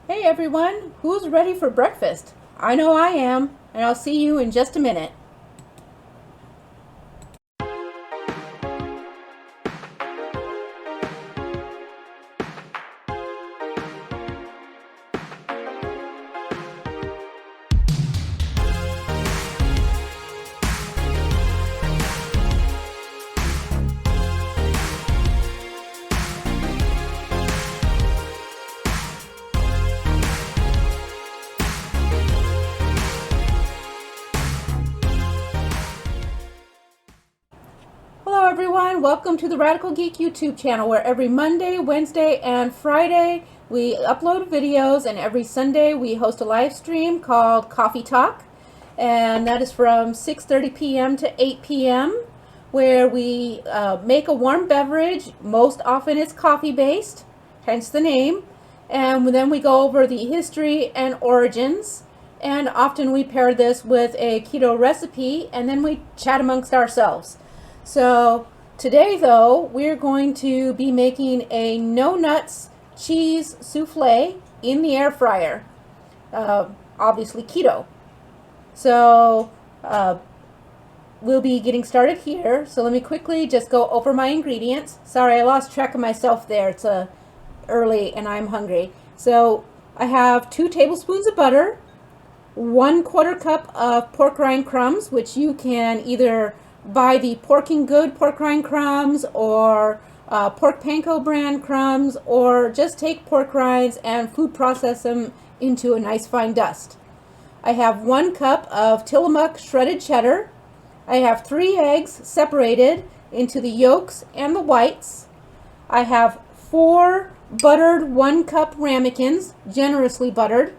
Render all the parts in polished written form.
Hey everyone, who's ready for breakfast? I know I am, and I'll see you in just a minute. Hello everyone, welcome to the Radical Geek YouTube channel where every Monday, Wednesday, and Friday we upload videos, and every Sunday we host a live stream called Coffee Talk, and that is from 6:30 p.m. to 8 p.m. where we make a warm beverage. Most often it's coffee based, hence the name, and then we go over the history and origins, and often we pair this with a keto recipe, and then we chat amongst ourselves. So today though, we're going to be making a no-nuts cheese souffle in the air fryer, obviously keto. So we'll be getting started here. So let me quickly just go over my ingredients. Sorry, I lost track of myself there. It's early and I'm hungry. So I have 2 tablespoons of butter, 1/4 cup of pork rind crumbs, which you can either buy the Porking Good pork rind crumbs or Pork Panko brand crumbs, or just take pork rinds and food process them into a nice fine dust. I have 1 cup of Tillamook shredded cheddar. I have 3 eggs separated into the yolks and the whites. I have 4 buttered 1 cup ramekins, generously buttered.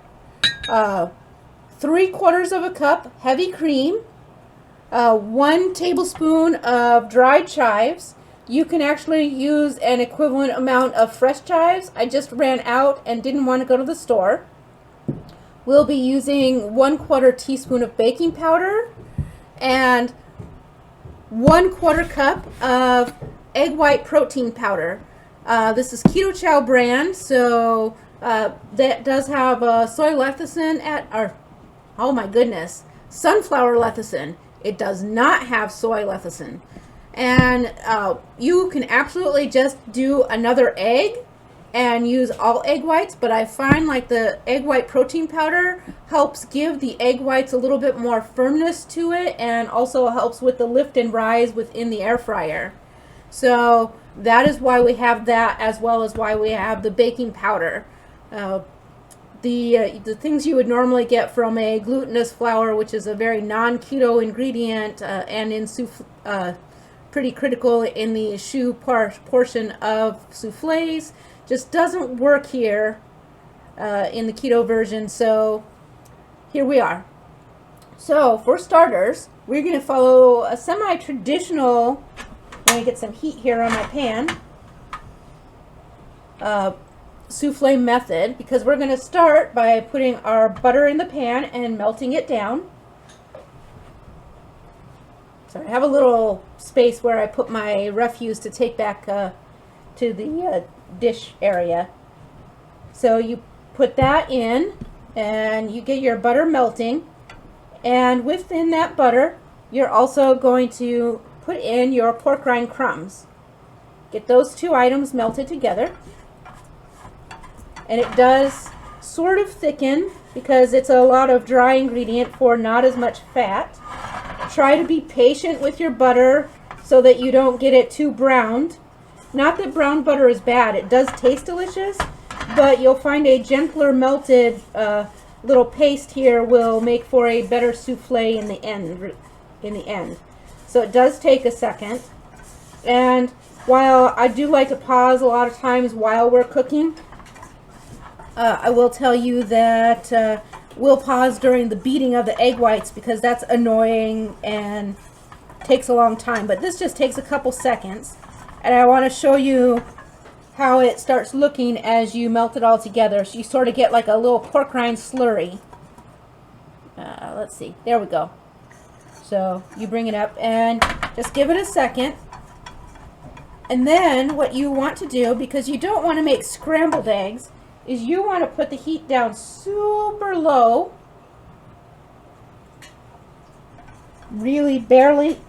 3/4 of a cup heavy cream. 1 tablespoon of dried chives. You can actually use an equivalent amount of fresh chives. I just ran out and didn't want to go to the store. We'll be using 1/4 teaspoon of baking powder and 1/4 cup of egg white protein powder. This is Keto Chow brand, so that does have soy lecithin oh my goodness, sunflower lecithin. It does not have soy lecithin. And you can absolutely just do another egg and use all egg whites, but I find like the egg white protein powder helps give the egg whites a little bit more firmness to it, and also helps with the lift and rise within the air fryer. So that is why we have that, as well as why we have the baking powder. The things you would normally get from a glutinous flour, which is a very non-keto ingredient and in pretty critical in the choux portion of souffles, just doesn't work here in the keto version. So here we are. So for starters, we're going to follow a semi-traditional, let me get some heat here on my pan, souffle method, because we're going to start by putting our butter in the pan and melting it down. So I have a little space where I put my refuse to take back to the dish area. So you put that in and you get your butter melting, and within that butter you're also going to put in your pork rind crumbs. Get those 2 items melted together. And it does sort of thicken because it's a lot of dry ingredient for not as much fat. Try to be patient with your butter so that you don't get it too browned. Not that brown butter is bad, it does taste delicious, but you'll find a gentler melted little paste here will make for a better souffle in the end. So it does take a second. And while I do like to pause a lot of times while we're cooking, I will tell you that we'll pause during the beating of the egg whites because that's annoying and takes a long time. But this just takes a couple seconds. And I want to show you how it starts looking as you melt it all together. So you sort of get like a little pork rind slurry. Let's see. There we go. So you bring it up and just give it a second. And then what you want to do, because you don't want to make scrambled eggs, is you want to put the heat down super low, really barely,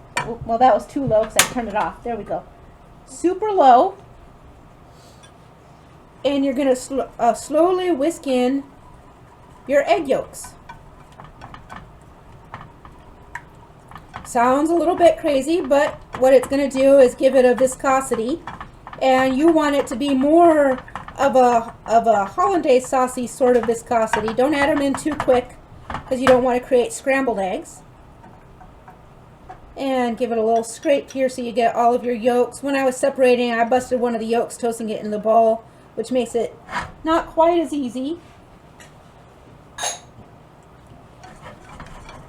well that was too low because I turned it off, there we go, super low, and you're going to slowly whisk in your egg yolks. Sounds a little bit crazy, but what it's going to do is give it a viscosity, and you want it to be more of a hollandaise saucy sort of viscosity. Don't add them in too quick because you don't want to create scrambled eggs. And give it a little scrape here so you get all of your yolks. When I was separating, I busted one of the yolks, toasting it in the bowl, which makes it not quite as easy.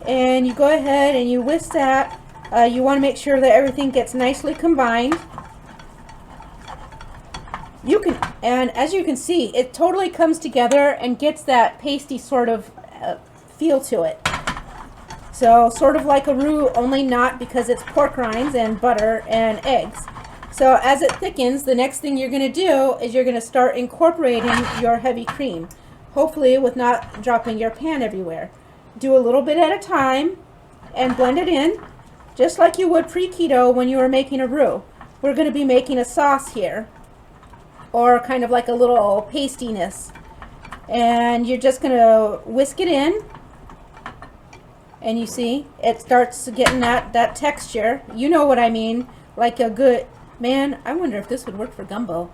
And you go ahead and you whisk that. You want to make sure that everything gets nicely combined. And as you can see, it totally comes together and gets that pasty sort of feel to it. So sort of like a roux, only not, because it's pork rinds and butter and eggs. So as it thickens, the next thing you're going to do is you're going to start incorporating your heavy cream, hopefully with not dropping your pan everywhere. Do a little bit at a time and blend it in, just like you would pre-keto when you were making a roux. We're going to be making a sauce here, or kind of like a little pastiness. And you're just going to whisk it in, and you see it starts getting that texture. You know what I mean, like a good, man, I wonder if this would work for gumbo.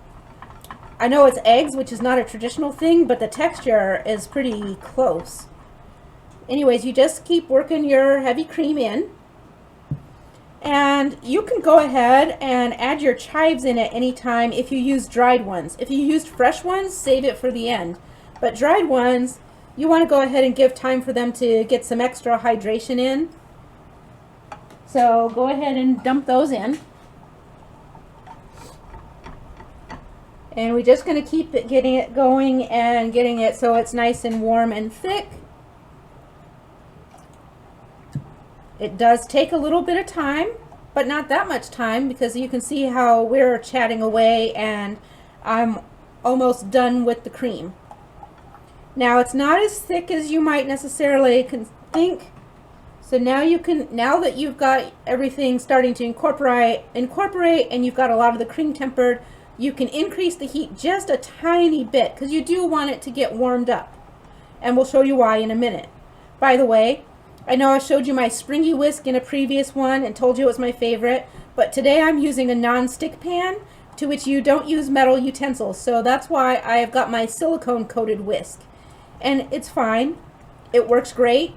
I know it's eggs, which is not a traditional thing, but the texture is pretty close. Anyways, you just keep working your heavy cream in, and you can go ahead and add your chives in at any time if you use dried ones. If you used fresh ones, save it for the end. But dried ones, you want to go ahead and give time for them to get some extra hydration in. So go ahead and dump those in. And we're just going to keep getting it going and getting it so it's nice and warm and thick. It does take a little bit of time, but not that much time, because you can see how we're chatting away and I'm almost done with the cream. Now it's not as thick as you might necessarily think. So now now that you've got everything starting to incorporate and you've got a lot of the cream tempered, you can increase the heat just a tiny bit, because you do want it to get warmed up. And we'll show you why in a minute. By the way, I know I showed you my springy whisk in a previous one and told you it was my favorite, but today I'm using a non-stick pan to which you don't use metal utensils, so that's why I've got my silicone coated whisk. And it's fine, it works great,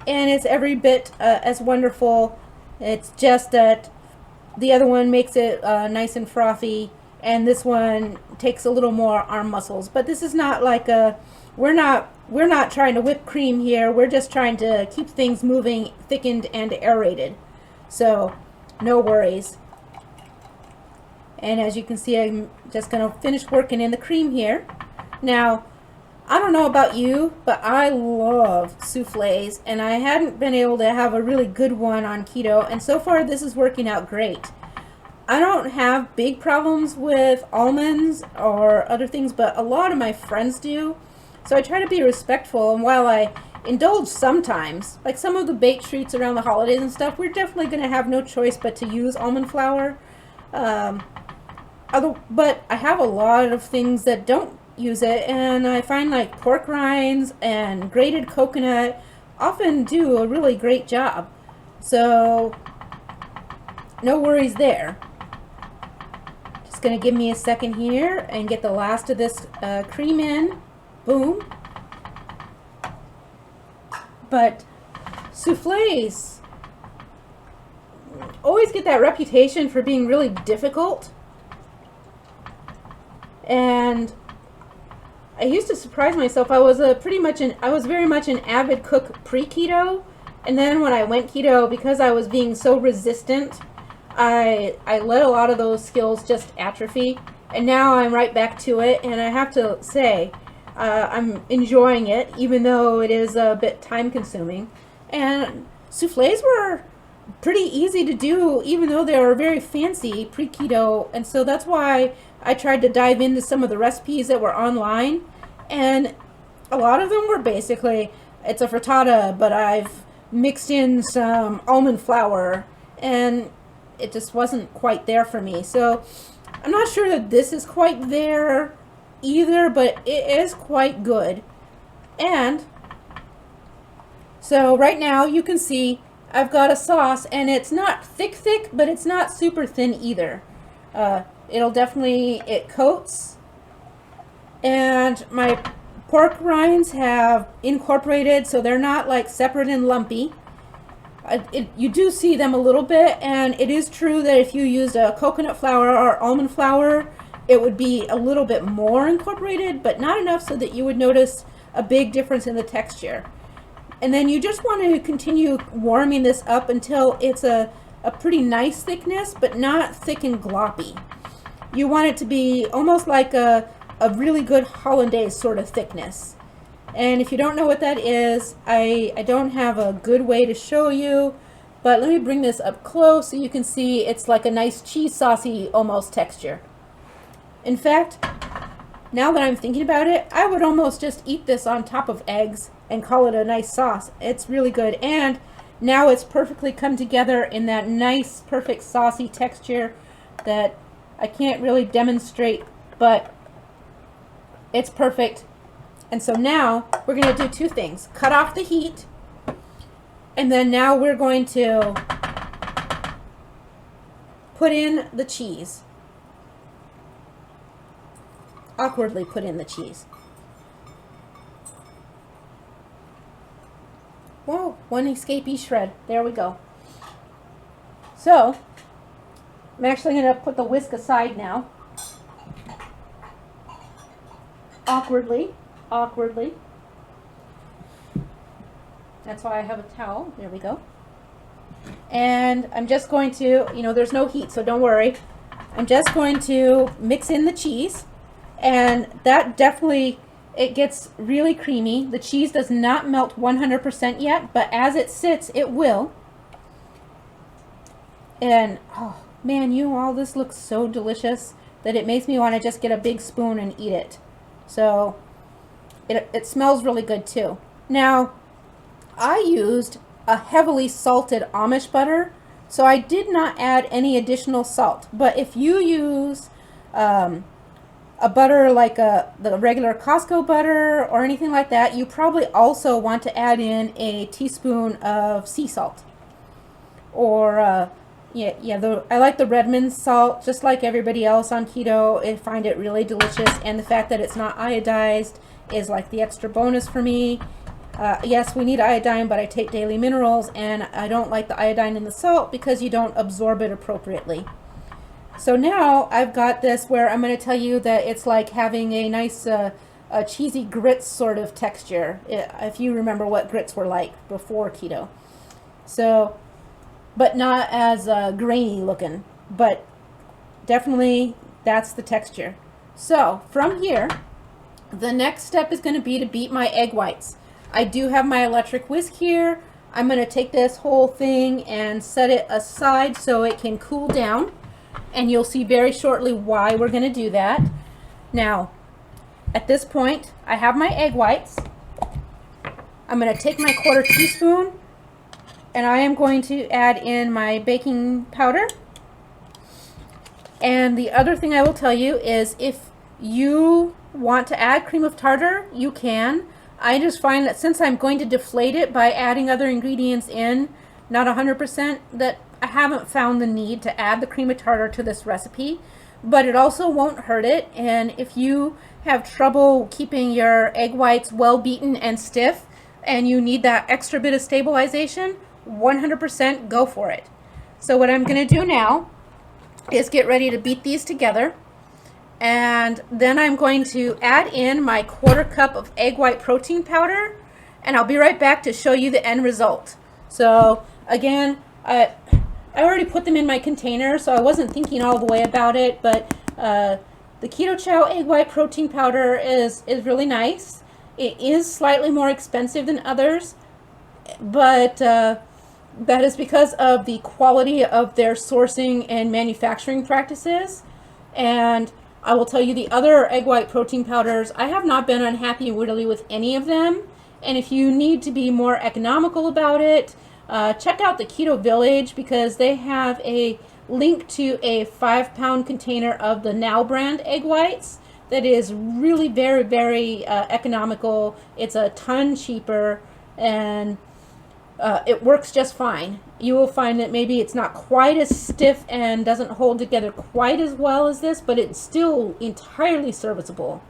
and it's every bit as wonderful. It's just that the other one makes it nice and frothy, and this one takes a little more arm muscles. But this is not like a, we're not trying to whip cream here. We're just trying to keep things moving, thickened and aerated. So no worries. And as you can see, I'm just going to finish working in the cream here. Now, I don't know about you, but I love souffles, and I hadn't been able to have a really good one on keto, and so far this is working out great. I don't have big problems with almonds or other things, but a lot of my friends do. So I try to be respectful, and while I indulge sometimes, like some of the baked treats around the holidays and stuff, we're definitely going to have no choice but to use almond flour. But I have a lot of things that don't use it, and I find like pork rinds and grated coconut often do a really great job. So no worries there. Just going to give me a second here and get the last of this cream in. Boom. But souffles always get that reputation for being really difficult, and I used to surprise myself. I was very much an avid cook pre-keto, and then when I went keto, because I was being so resistant, I let a lot of those skills just atrophy, and now I'm right back to it, and I have to say I'm enjoying it, even though it is a bit time consuming. And souffles were pretty easy to do, even though they were very fancy pre-keto, and so that's why I tried to dive into some of the recipes that were online, And a lot of them were basically, it's a frittata, but I've mixed in some almond flour, and it just wasn't quite there for me. So I'm not sure that this is quite there either, but it is quite good. And so right now you can see I've got a sauce, and it's not thick, but it's not super thin either. It coats, and my pork rinds have incorporated, so they're not like separate and lumpy. You do see them a little bit, and it is true that if you used a coconut flour or almond flour, it would be a little bit more incorporated, but not enough so that you would notice a big difference in the texture. And then you just want to continue warming this up until it's a pretty nice thickness, but not thick and gloppy. You want it to be almost like a really good hollandaise sort of thickness. And if you don't know what that is, I don't have a good way to show you, but let me bring this up close so you can see it's like a nice cheese saucy almost texture. In fact, now that I'm thinking about it, I would almost just eat this on top of eggs and call it a nice sauce. It's really good. And now it's perfectly come together in that nice, perfect saucy texture that I can't really demonstrate, but it's perfect. And so now we're going to do two things. Cut off the heat, and then now we're going to put in the cheese. Awkwardly put in the cheese. Whoa, one escapee shred. There we go. So, I'm actually going to put the whisk aside now. Awkwardly. That's why I have a towel. There we go. And I'm just going to, there's no heat, so don't worry. I'm just going to mix in the cheese. And that definitely, it gets really creamy. The cheese does not melt 100% yet, but as it sits, it will. And, oh man, all this looks so delicious that it makes me want to just get a big spoon and eat it. So, it smells really good too. Now, I used a heavily salted Amish butter, so I did not add any additional salt. But if you use a butter like the regular Costco butter or anything like that, you probably also want to add in a teaspoon of sea salt. Or, I like the Redmond salt, just like everybody else on keto. I find it really delicious, and the fact that it's not iodized is like the extra bonus for me. Yes, we need iodine, but I take daily minerals, and I don't like the iodine in the salt because you don't absorb it appropriately. So now I've got this where I'm going to tell you that it's like having a nice cheesy grits sort of texture, if you remember what grits were like before keto. So, but not as grainy looking, but definitely that's the texture. So from here, the next step is going to be to beat my egg whites. I do have my electric whisk here. I'm going to take this whole thing and set it aside so it can cool down. And you'll see very shortly why we're going to do that. Now, at this point, I have my egg whites. I'm going to take my 1/4 teaspoon, and I am going to add in my baking powder. And the other thing I will tell you is if you want to add cream of tartar, you can. I just find that since I'm going to deflate it by adding other ingredients in, not 100%, that I haven't found the need to add the cream of tartar to this recipe, but it also won't hurt it. And if you have trouble keeping your egg whites well beaten and stiff, and you need that extra bit of stabilization, 100% go for it. So what I'm going to do now is get ready to beat these together, and then I'm going to add in my 1/4 cup of egg white protein powder, and I'll be right back to show you the end result. So again, I already put them in my container, so I wasn't thinking all the way about it, but the Keto Chow egg white protein powder is really nice. It is slightly more expensive than others, but that is because of the quality of their sourcing and manufacturing practices. And I will tell you the other egg white protein powders, I have not been unhappy really with any of them. And if you need to be more economical about it, check out the Keto Village, because they have a link to a 5-pound container of the Now brand egg whites that is really very, very economical. It's a ton cheaper, and it works just fine. You will find that maybe it's not quite as stiff and doesn't hold together quite as well as this, but it's still entirely serviceable.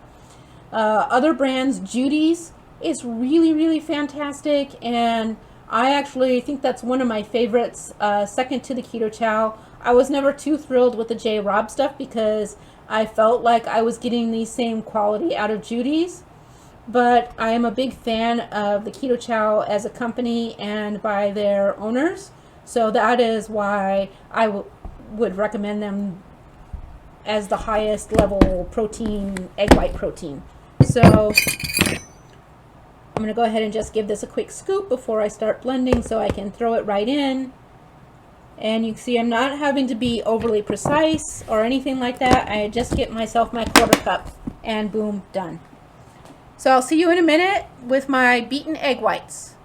Other brands, Judy's is really, really fantastic, and I actually think that's one of my favorites, second to the Keto Chow. I was never too thrilled with the J. Robb stuff because I felt like I was getting the same quality out of Judy's. But I am a big fan of the Keto Chow as a company and by their owners. So that is why I would recommend them as the highest level protein, egg white protein. So I'm going to go ahead and just give this a quick scoop before I start blending so I can throw it right in. And you can see I'm not having to be overly precise or anything like that. I just get myself my 1/4 cup and boom, done. So I'll see you in a minute with my beaten egg whites.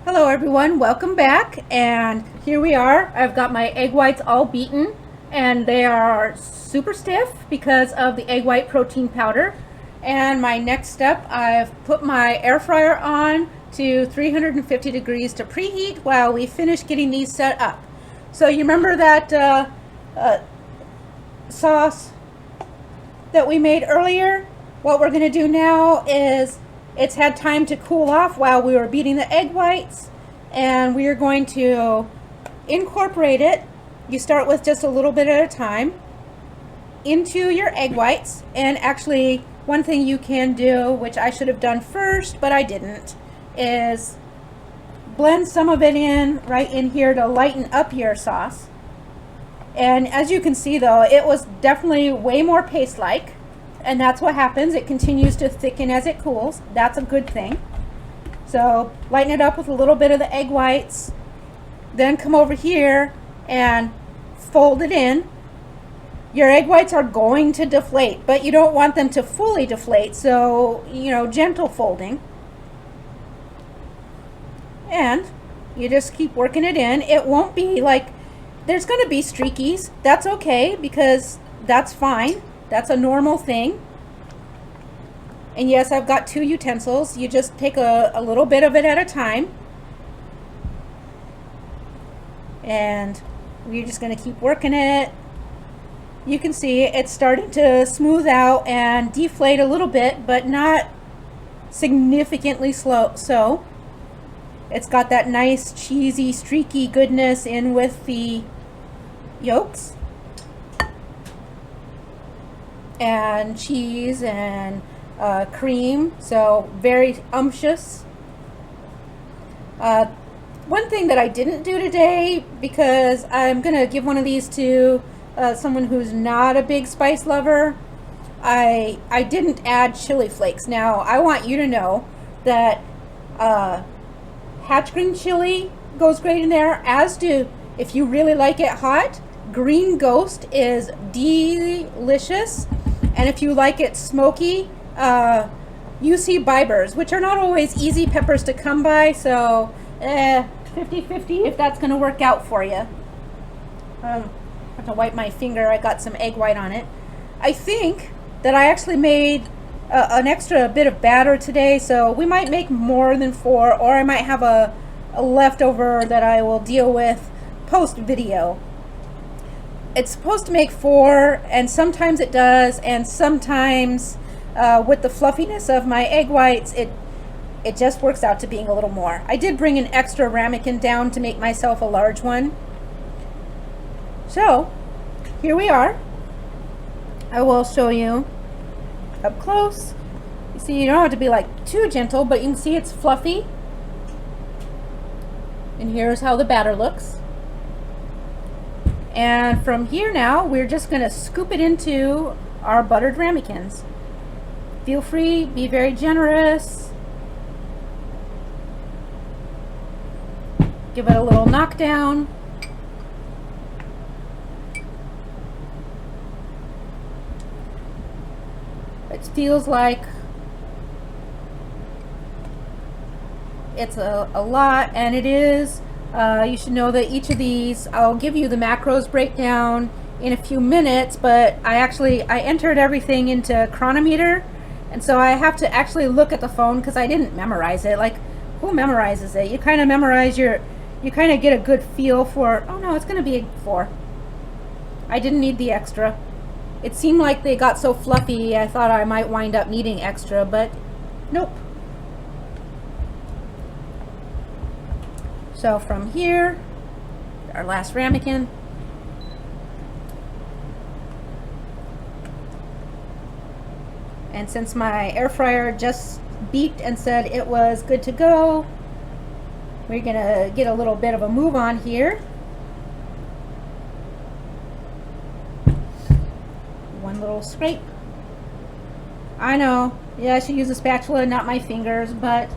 Hello everyone, welcome back, and here we are. I've got my egg whites all beaten, and they are super stiff because of the egg white protein powder. And my next step, I've put my air fryer on to 350 degrees to preheat while we finish getting these set up. So you remember that sauce that we made earlier? What we're going to do now is, it's had time to cool off while we were beating the egg whites, and we are going to incorporate it. You start with just a little bit at a time into your egg whites. And actually, one thing you can do, which I should have done first but I didn't, is blend some of it in right in here to lighten up your sauce. And as you can see though, it was definitely way more paste-like, and that's what happens. It continues to thicken as it cools. That's a good thing. So lighten it up with a little bit of the egg whites, then come over here and fold it in. Your egg whites are going to deflate, but you don't want them to fully deflate, so, you know, gentle folding. And you just keep working it in. It won't be like, there's going to be streakies. That's okay, because that's fine. That's a normal thing. And yes, I've got 2 utensils. You just take a little bit of it at a time. And we're just going to keep working it. You can see it's starting to smooth out and deflate a little bit, but not significantly slow. So it's got that nice cheesy streaky goodness in with the yolks and cheese and cream, so very unctuous. One thing that I didn't do today, because I'm gonna give one of these to someone who's not a big spice lover, I didn't add chili flakes. Now I want you to know that hatch green chili goes great in there, as do, if you really like it hot, Green Ghost is delicious. And if you like it smoky, UC Bibers, which are not always easy peppers to come by, so 50-50 if that's going to work out for you. I have to wipe my finger, I got some egg white on it. I think that I actually made an extra bit of batter today, so we might make more than 4, or I might have a leftover that I will deal with post video. It's supposed to make 4, and sometimes it does, and sometimes with the fluffiness of my egg whites, it just works out to being a little more. I did bring an extra ramekin down to make myself a large one. So here we are. I will show you up close. You see, you don't have to be like too gentle, but you can see it's fluffy. And here's how the batter looks. And from here now, we're just going to scoop it into our buttered ramekins. Feel free, be very generous. Give it a little knockdown. feels like it's a lot, and it is. You should know that each of these, I'll give you the macros breakdown in a few minutes, but I entered everything into Chronometer, and so I have to actually look at the phone because I didn't memorize it. Like, who memorizes it? You kind of memorize you kind of get a good feel for, oh no, it's going to be a 4. I didn't need the extra. It seemed like they got so fluffy, I thought I might wind up needing extra, but nope. So from here, our last ramekin. And since my air fryer just beeped and said it was good to go, we're gonna get a little bit of a move on here. One little scrape. I know, yeah, I should use a spatula, not my fingers, but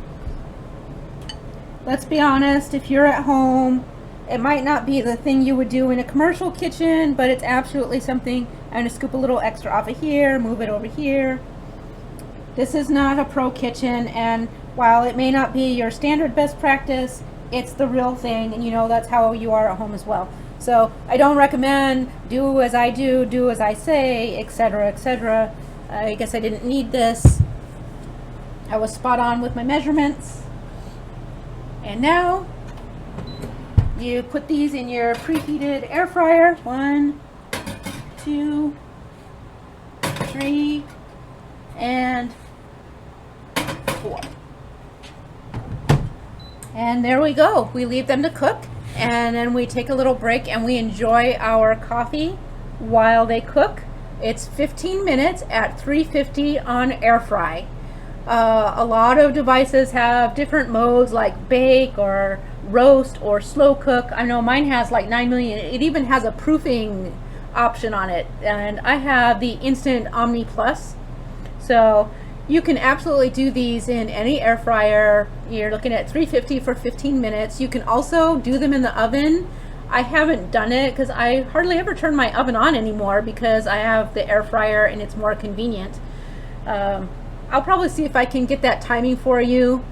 let's be honest, if you're at home, it might not be the thing you would do in a commercial kitchen, but it's absolutely something. I'm gonna scoop a little extra off of here, move it over here. This is not a pro kitchen, and while it may not be your standard best practice, it's the real thing, and you know that's how you are at home as well. So I don't recommend do as I do as I say, etc., etc. I guess I didn't need this. I was spot on with my measurements. And now you put these in your preheated air fryer. 1, 2, 3, and 4. And there we go. We leave them to cook, and then we take a little break and we enjoy our coffee while they cook. It's 15 minutes at 350 on air fry. A lot of devices have different modes like bake or roast or slow cook. I know mine has like 9 million. It even has a proofing option on it, and I have the Instant Omni Plus. So you can absolutely do these in any air fryer. You're looking at 350 for 15 minutes. You can also do them in the oven. I haven't done it because I hardly ever turn my oven on anymore because I have the air fryer and it's more convenient. I'll probably see if I can get that timing for you.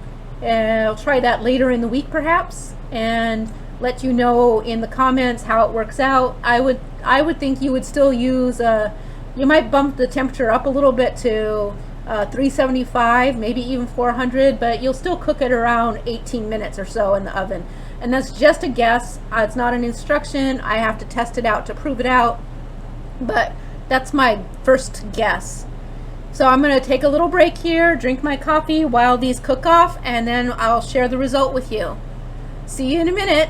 I'll try that later in the week perhaps, and let you know in the comments how it works out. I would think you would still use you might bump the temperature up a little bit to 375, maybe even 400, but you'll still cook it around 18 minutes or so in the oven. And that's just a guess. It's not an instruction. I have to test it out to prove it out, but that's my first guess. So I'm going to take a little break here, drink my coffee while these cook off, and then I'll share the result with you. See you in a minute.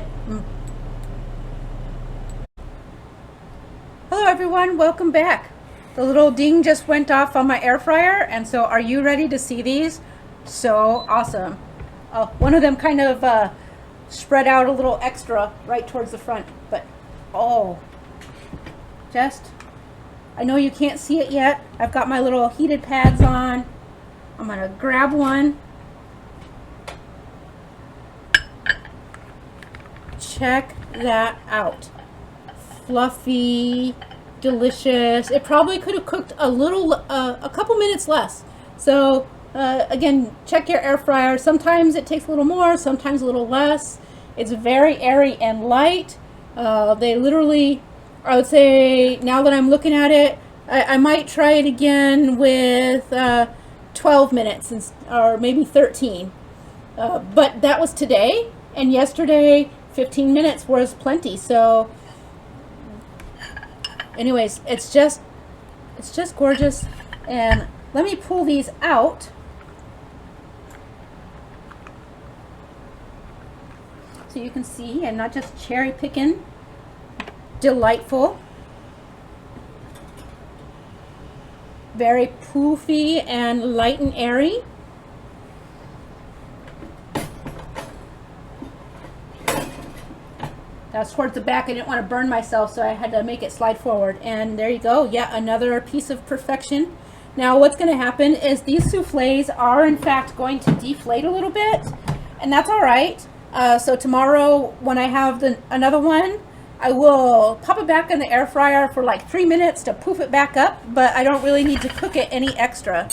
Hello everyone, welcome back. The little ding just went off on my air fryer, and so are you ready to see these? So awesome. One of them kind of spread out a little extra right towards the front, but oh, I know you can't see it yet. I've got my little heated pads on. I'm gonna grab one. Check that out. Fluffy, delicious. It probably could have cooked a couple minutes less. So again, check your air fryer. Sometimes it takes a little more, sometimes a little less. It's very airy and light. They literally, I would say, now that I'm looking at it, I might try it again with 12 minutes or maybe 13. But that was today, and yesterday 15 minutes was plenty. So anyways, it's just gorgeous. And let me pull these out so you can see I'm not just cherry picking. Delightful, very poofy and light and airy. That's towards the back. I didn't want to burn myself, so I had to make it slide forward. And there you go. Yeah, another piece of perfection. Now what's going to happen is these souffles are in fact going to deflate a little bit, and that's all right. So tomorrow when I have another one, I will pop it back in the air fryer for like 3 minutes to poof it back up, but I don't really need to cook it any extra.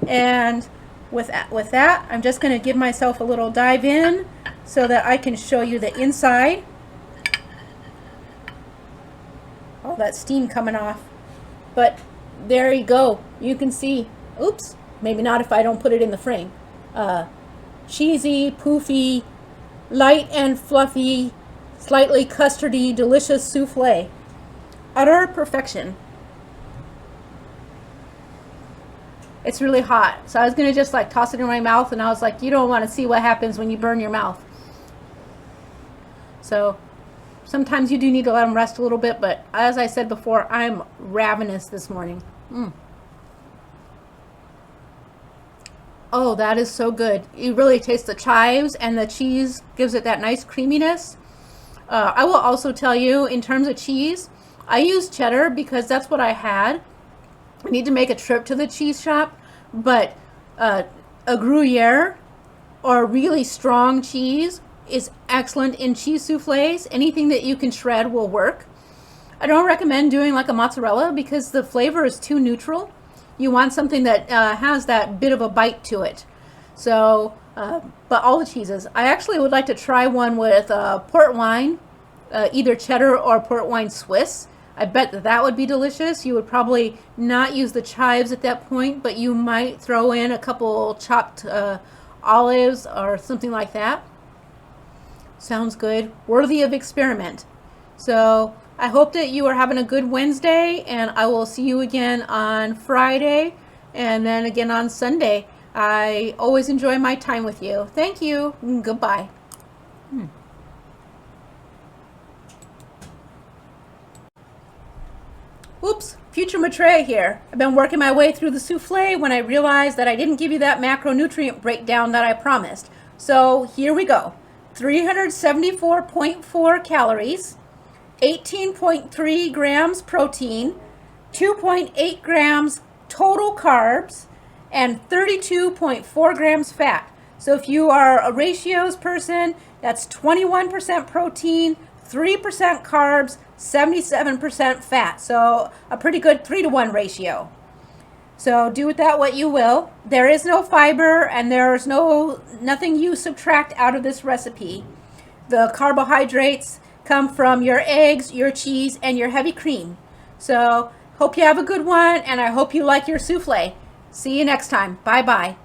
And with that, I'm just going to give myself a little dive in so that I can show you the inside. All that steam coming off. But there you go. You can see. Oops. Maybe not if I don't put it in the frame. Cheesy, poofy, light and fluffy, slightly custardy, delicious souffle. Utter perfection. It's really hot, so I was gonna just like toss it in my mouth, and I was like, you don't want to see what happens when you burn your mouth. So sometimes you do need to let them rest a little bit, but as I said before, I'm ravenous this morning. Oh, that is so good. You really taste the chives, and the cheese gives it that nice creaminess. I will also tell you, in terms of cheese, I use cheddar because that's what I had. I need to make a trip to the cheese shop, but a Gruyere or really strong cheese is excellent in cheese souffles. Anything that you can shred will work. I don't recommend doing like a mozzarella because the flavor is too neutral. You want something that has that bit of a bite to it. So, but all the cheeses. I actually would like to try one with port wine, either cheddar or port wine Swiss. I bet that would be delicious. You would probably not use the chives at that point, but you might throw in a couple chopped olives or something like that. Sounds good. Worthy of experiment. So I hope that you are having a good Wednesday, and I will see you again on Friday and then again on Sunday. I always enjoy my time with you. Thank you. Goodbye. Oops, future Matre here. I've been working my way through the souffle when I realized that I didn't give you that macronutrient breakdown that I promised. So here we go. 374.4 calories, 18.3 grams protein, 2.8 grams total carbs, and 32.4 grams fat. So if you are a ratios person, that's 21% protein, 3% carbs, 77% fat. So a pretty good 3-to-1 ratio. So do with that what you will. There is no fiber, and there's nothing you subtract out of this recipe. The carbohydrates come from your eggs, your cheese, and your heavy cream. So hope you have a good one, and I hope you like your souffle. See you next time. Bye-bye.